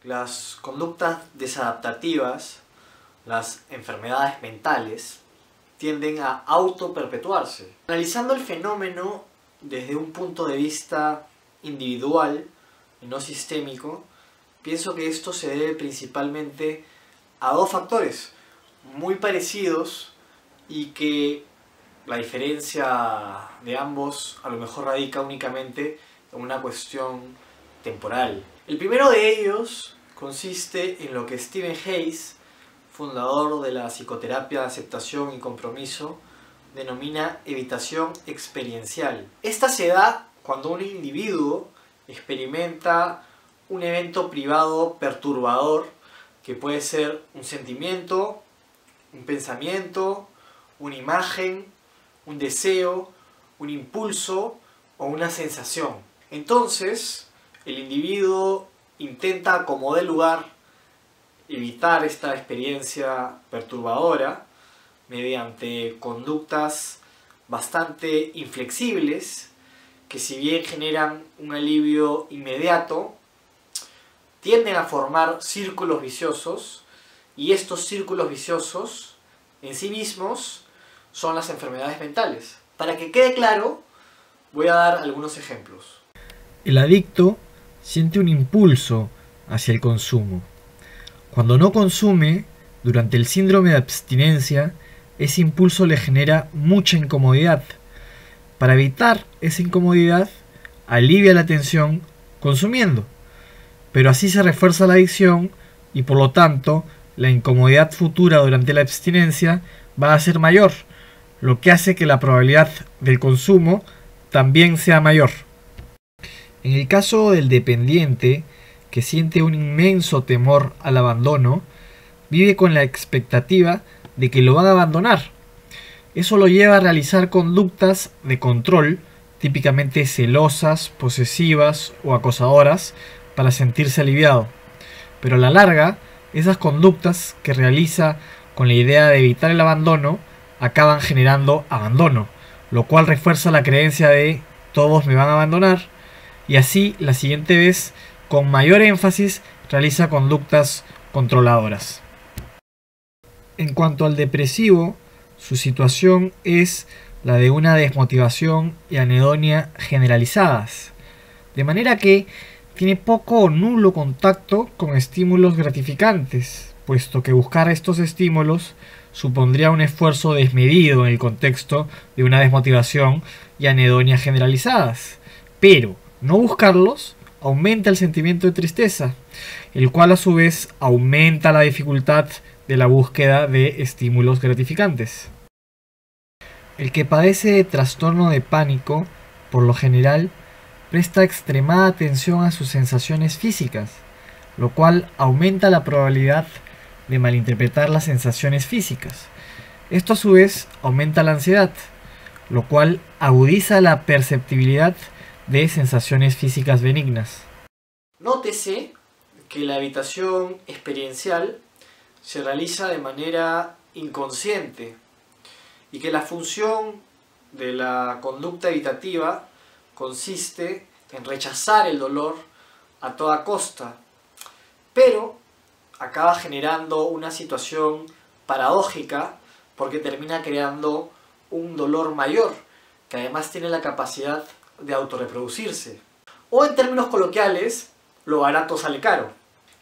las conductas desadaptativas, las enfermedades mentales, tienden a autoperpetuarse. Analizando el fenómeno desde un punto de vista individual y no sistémico, pienso que esto se debe principalmente a dos factores muy parecidos y que la diferencia de ambos a lo mejor radica únicamente en una cuestión temporal. El primero de ellos consiste en lo que Stephen Hayes, fundador de la psicoterapia de aceptación y compromiso, denomina evitación experiencial. Esta se da cuando un individuo experimenta un evento privado perturbador que puede ser un sentimiento, un pensamiento, una imagen, un deseo, un impulso o una sensación. Entonces, el individuo intenta, como dé lugar, evitar esta experiencia perturbadora mediante conductas bastante inflexibles que, si bien generan un alivio inmediato, tienden a formar círculos viciosos, y estos círculos viciosos en sí mismos son las enfermedades mentales. Para que quede claro, voy a dar algunos ejemplos. El adicto siente un impulso hacia el consumo. Cuando no consume, durante el síndrome de abstinencia, ese impulso le genera mucha incomodidad. Para evitar esa incomodidad, alivia la tensión consumiendo. Pero así se refuerza la adicción y, por lo tanto, la incomodidad futura durante la abstinencia va a ser mayor, lo que hace que la probabilidad del consumo también sea mayor. En el caso del dependiente, que siente un inmenso temor al abandono, vive con la expectativa de que lo van a abandonar. Eso lo lleva a realizar conductas de control, típicamente celosas, posesivas o acosadoras, para sentirse aliviado. Pero a la larga, esas conductas que realiza con la idea de evitar el abandono acaban generando abandono, lo cual refuerza la creencia de todos me van a abandonar, y así la siguiente vez con mayor énfasis realiza conductas controladoras. En cuanto al depresivo, su situación es la de una desmotivación y anedonia generalizadas, de manera que tiene poco o nulo contacto con estímulos gratificantes, puesto que buscar estos estímulos supondría un esfuerzo desmedido en el contexto de una desmotivación y anedonia generalizadas. Pero no buscarlos aumenta el sentimiento de tristeza, el cual a su vez aumenta la dificultad de la búsqueda de estímulos gratificantes. El que padece de trastorno de pánico, por lo general, presta extremada atención a sus sensaciones físicas, lo cual aumenta la probabilidad de malinterpretar las sensaciones físicas. Esto a su vez aumenta la ansiedad, lo cual agudiza la perceptibilidad de sensaciones físicas benignas. Nótese que la evitación experiencial se realiza de manera inconsciente y que la función de la conducta evitativa consiste en rechazar el dolor a toda costa, pero acaba generando una situación paradójica porque termina creando un dolor mayor, que además tiene la capacidad de autorreproducirse. O en términos coloquiales, lo barato sale caro.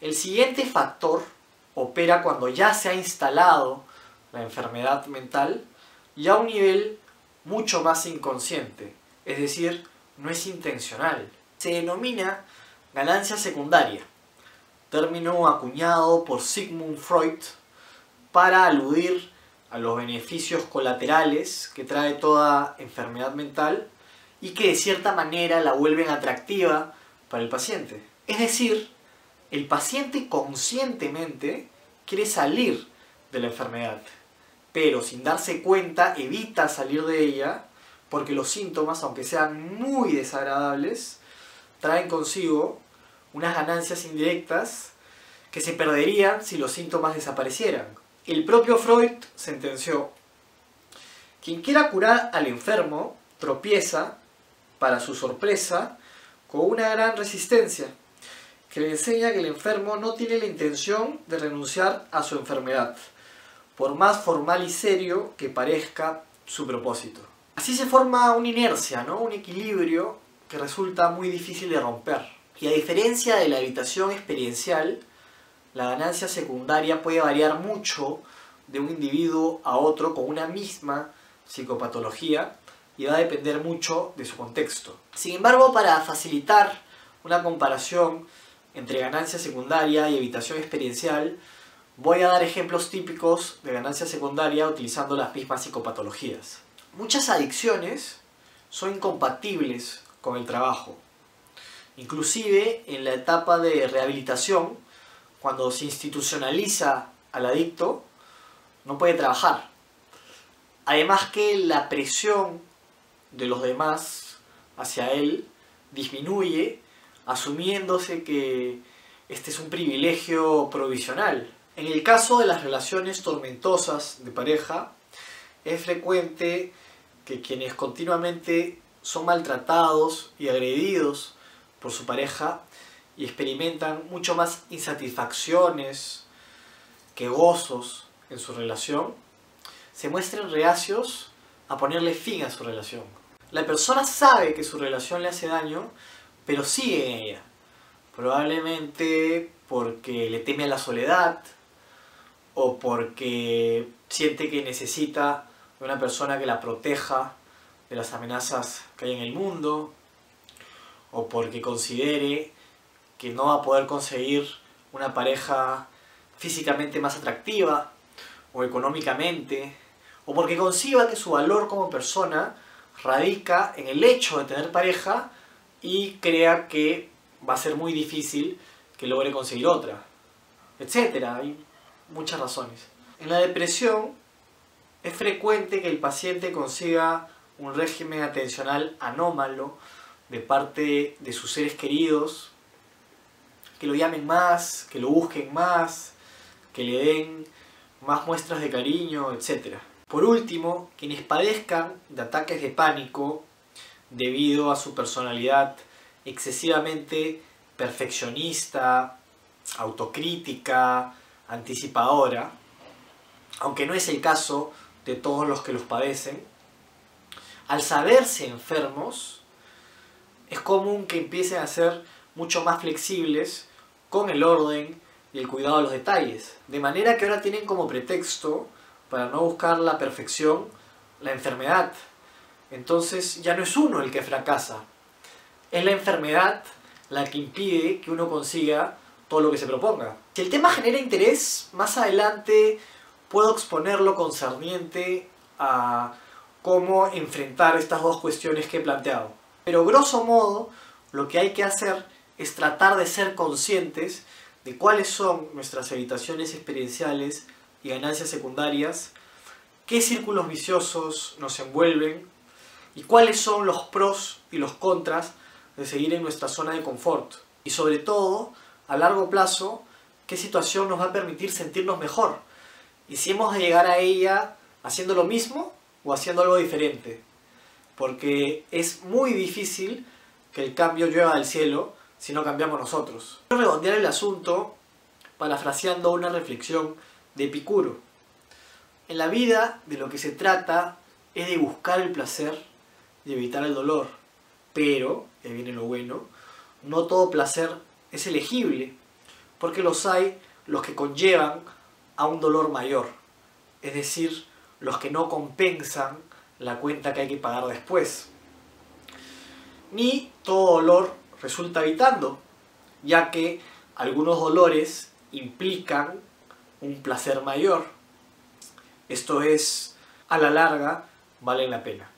El siguiente factor opera cuando ya se ha instalado la enfermedad mental y a un nivel mucho más inconsciente, es decir, no es intencional. Se denomina ganancia secundaria, término acuñado por Sigmund Freud para aludir a los beneficios colaterales que trae toda enfermedad mental y que de cierta manera la vuelven atractiva para el paciente. Es decir, el paciente conscientemente quiere salir de la enfermedad, pero sin darse cuenta evita salir de ella porque los síntomas, aunque sean muy desagradables, traen consigo unas ganancias indirectas que se perderían si los síntomas desaparecieran. El propio Freud sentenció: quien quiera curar al enfermo tropieza, para su sorpresa, con una gran resistencia, que le enseña que el enfermo no tiene la intención de renunciar a su enfermedad, por más formal y serio que parezca su propósito. Así se forma una inercia, ¿no? Un equilibrio que resulta muy difícil de romper. Y a diferencia de la evitación experiencial, la ganancia secundaria puede variar mucho de un individuo a otro con una misma psicopatología y va a depender mucho de su contexto. Sin embargo, para facilitar una comparación entre ganancia secundaria y evitación experiencial, voy a dar ejemplos típicos de ganancia secundaria utilizando las mismas psicopatologías. Muchas adicciones son incompatibles con el trabajo. Inclusive en la etapa de rehabilitación, cuando se institucionaliza al adicto, no puede trabajar. Además que la presión de los demás hacia él disminuye, asumiéndose que este es un privilegio provisional. En el caso de las relaciones tormentosas de pareja, es frecuente que quienes continuamente son maltratados y agredidos por su pareja y experimentan mucho más insatisfacciones que gozos en su relación, se muestren reacios a ponerle fin a su relación. La persona sabe que su relación le hace daño, pero sigue en ella. Probablemente porque le teme a la soledad o porque siente que necesita de una persona que la proteja de las amenazas que hay en el mundo, o porque considere que no va a poder conseguir una pareja físicamente más atractiva o económicamente, o porque conciba que su valor como persona radica en el hecho de tener pareja y crea que va a ser muy difícil que logre conseguir otra, etc. Hay muchas razones. En la depresión es frecuente que el paciente consiga un régimen atencional anómalo de parte de sus seres queridos, que lo llamen más, que lo busquen más, que le den más muestras de cariño, etc. Por último, quienes padezcan de ataques de pánico debido a su personalidad excesivamente perfeccionista, autocrítica, anticipadora, aunque no es el caso de todos los que los padecen, al saberse enfermos, es común que empiecen a ser mucho más flexibles con el orden y el cuidado de los detalles. De manera que ahora tienen como pretexto, para no buscar la perfección, la enfermedad. Entonces ya no es uno el que fracasa, es la enfermedad la que impide que uno consiga todo lo que se proponga. Si el tema genera interés, más adelante puedo exponerlo concerniente a cómo enfrentar estas dos cuestiones que he planteado. Pero grosso modo, lo que hay que hacer es tratar de ser conscientes de cuáles son nuestras evitaciones experienciales y ganancias secundarias, qué círculos viciosos nos envuelven y cuáles son los pros y los contras de seguir en nuestra zona de confort. Y sobre todo, a largo plazo, qué situación nos va a permitir sentirnos mejor y si hemos de llegar a ella haciendo lo mismo o haciendo algo diferente. Porque es muy difícil que el cambio llueva del cielo si no cambiamos nosotros. Quiero redondear el asunto parafraseando una reflexión de Epicuro. En la vida de lo que se trata es de buscar el placer y evitar el dolor. Pero, y ahí viene lo bueno, no todo placer es elegible, porque los hay los que conllevan a un dolor mayor, es decir, los que no compensan la cuenta que hay que pagar después. Ni todo dolor resulta evitando, ya que algunos dolores implican un placer mayor. Esto es, a la larga, vale la pena.